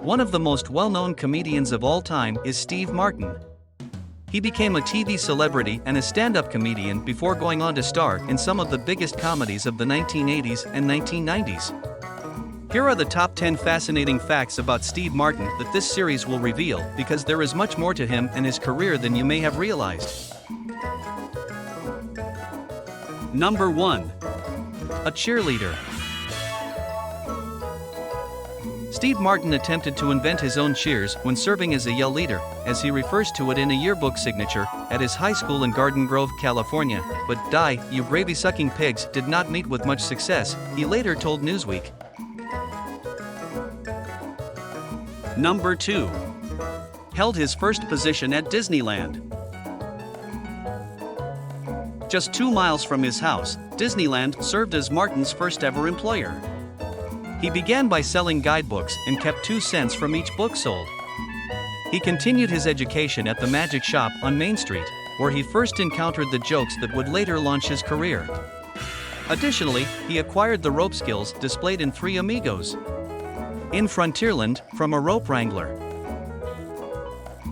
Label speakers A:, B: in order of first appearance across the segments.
A: One of the most well-known comedians of all time is Steve Martin. He became a TV celebrity and a stand-up comedian before going on to star in some of the biggest comedies of the 1980s and 1990s. Here are the top 10 fascinating facts about Steve Martin that this series will reveal, because there is much more to him and his career than you may have realized. Number 1. A cheerleader. Steve Martin attempted to invent his own cheers when serving as a yell leader, as he refers to it in a yearbook signature, at his high school in Garden Grove, California, but you gravy-sucking pigs did not meet with much success, he later told Newsweek. Number 2. Held his first position at Disneyland. Just 2 miles from his house, Disneyland served as Martin's first ever employer. He began by selling guidebooks and kept 2 cents from each book sold. He continued his education at the Magic Shop on Main Street, where he first encountered the jokes that would later launch his career. Additionally, he acquired the rope skills displayed in Three Amigos. In Frontierland, from a rope wrangler.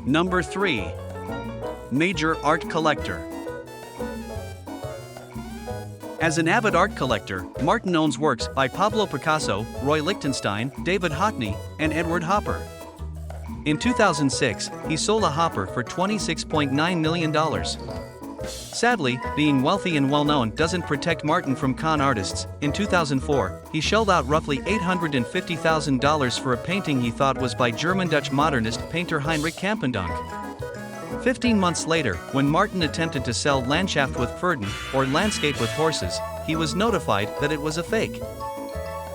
A: Number 3. Major art collector. As an avid art collector, Martin owns works by Pablo Picasso, Roy Lichtenstein, David Hockney, and Edward Hopper. In 2006, he sold a Hopper for $26.9 million. Sadly, being wealthy and well-known doesn't protect Martin from con artists. In 2004, he shelled out roughly $850,000 for a painting he thought was by German-Dutch modernist painter Heinrich Campendonck. 15 months later, when Martin attempted to sell Landschaft with Pferden, or Landscape with Horses, he was notified that it was a fake.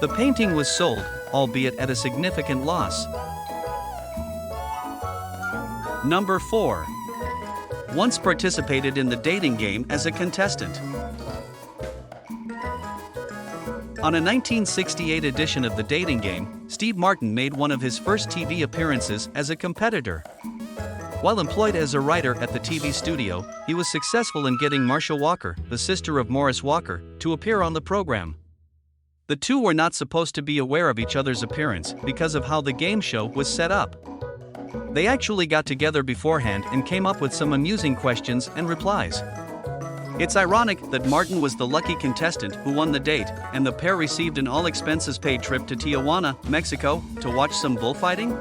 A: The painting was sold, albeit at a significant loss. Number 4. Once participated in the dating game as a contestant. On a 1968 edition of the dating game, Steve Martin made one of his first TV appearances as a competitor. While employed as a writer at the TV studio, he was successful in getting Marcia Walker, the sister of Morris Walker, to appear on the program. The two were not supposed to be aware of each other's appearance because of how the game show was set up. They actually got together beforehand and came up with some amusing questions and replies. It's ironic that Martin was the lucky contestant who won the date, and the pair received an all-expenses-paid trip to Tijuana, Mexico, to watch some bullfighting?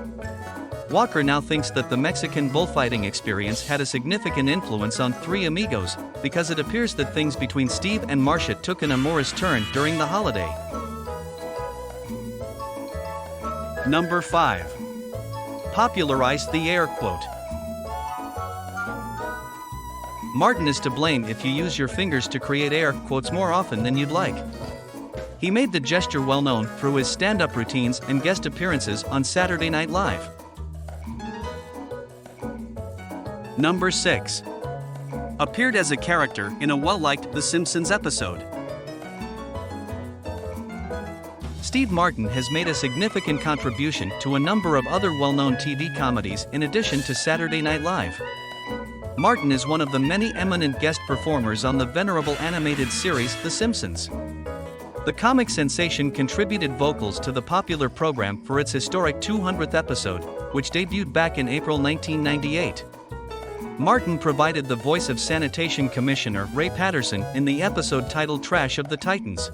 A: Walker now thinks that the Mexican bullfighting experience had a significant influence on Three Amigos, because it appears that things between Steve and Marcia took an amorous turn during the holiday. Number 5. Popularized the air quote. Martin is to blame if you use your fingers to create air quotes more often than you'd like. He made the gesture well known through his stand-up routines and guest appearances on Saturday Night Live. Number 6. Appeared as a character in a well-liked The Simpsons episode. Steve Martin has made a significant contribution to a number of other well-known TV comedies in addition to Saturday Night Live. Martin is one of the many eminent guest performers on the venerable animated series The Simpsons. The comic sensation contributed vocals to the popular program for its historic 200th episode, which debuted back in April 1998. Martin provided the voice of Sanitation Commissioner Ray Patterson in the episode titled Trash of the Titans.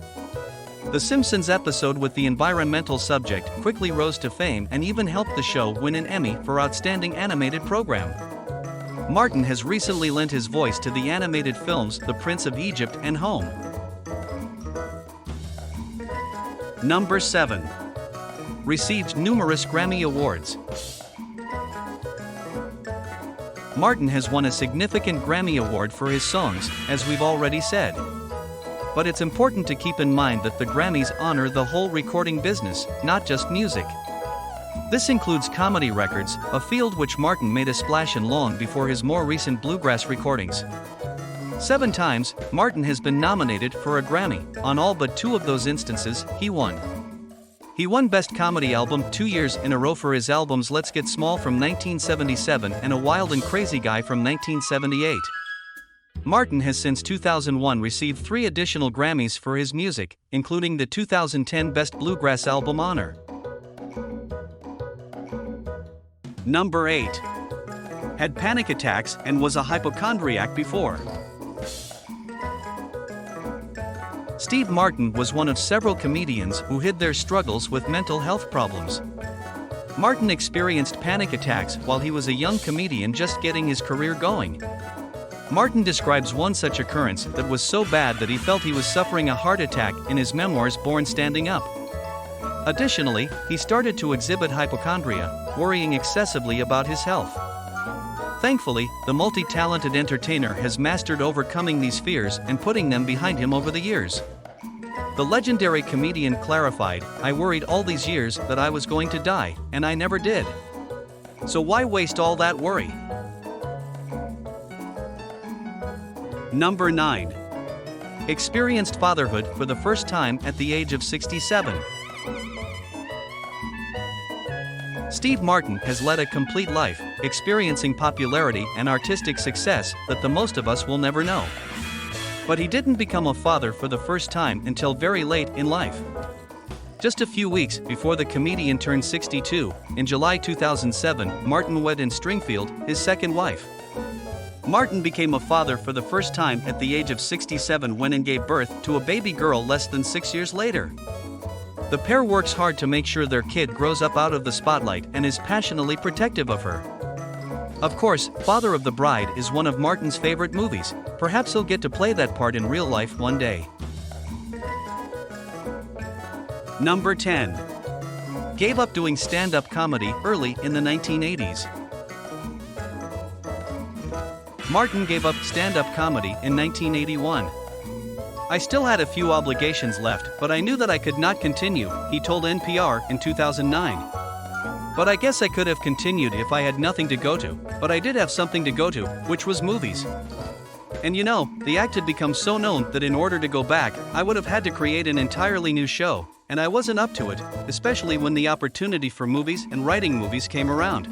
A: The Simpsons episode with the environmental subject quickly rose to fame and even helped the show win an Emmy for Outstanding Animated Program. Martin has recently lent his voice to the animated films The Prince of Egypt and Home. Number 7. Received numerous Grammy Awards. Martin has won a significant Grammy Award for his songs, as we've already said. But it's important to keep in mind that the Grammys honor the whole recording business, not just music. This includes comedy records, a field which Martin made a splash in long before his more recent bluegrass recordings. 7 times, Martin has been nominated for a Grammy. On all but 2 of those instances, he won. He won Best Comedy Album 2 years in a row for his albums Let's Get Small from 1977 and A Wild and Crazy Guy from 1978. Martin has since 2001 received 3 additional Grammys for his music, including the 2010 Best Bluegrass Album honor. Number 8. Had panic attacks and was a hypochondriac before. Steve Martin was one of several comedians who hid their struggles with mental health problems. Martin experienced panic attacks while he was a young comedian just getting his career going. Martin describes one such occurrence that was so bad that he felt he was suffering a heart attack in his memoirs Born Standing Up. Additionally, he started to exhibit hypochondria, worrying excessively about his health. Thankfully, the multi-talented entertainer has mastered overcoming these fears and putting them behind him over the years. The legendary comedian clarified, "I worried all these years that I was going to die, and I never did. So why waste all that worry?" Number 9. Experienced fatherhood for the first time at the age of 67. Steve Martin has led a complete life, experiencing popularity and artistic success that the most of us will never know. But he didn't become a father for the first time until very late in life. Just a few weeks before the comedian turned 62, in July 2007, Martin wed in Springfield, his second wife. Martin became a father for the first time at the age of 67 when and gave birth to a baby girl less than 6 years later. The pair works hard to make sure their kid grows up out of the spotlight and is passionately protective of her. Of course, Father of the Bride is one of Martin's favorite movies. Perhaps he'll get to play that part in real life one day. Number 10. Gave up doing stand-up comedy early in the 1980s. Martin gave up stand-up comedy in 1981. "I still had a few obligations left, but I knew that I could not continue," he told NPR in 2009. "But I guess I could have continued if I had nothing to go to, but I did have something to go to, which was movies. And you know, the act had become so known that in order to go back, I would have had to create an entirely new show, and I wasn't up to it, especially when the opportunity for movies and writing movies came around.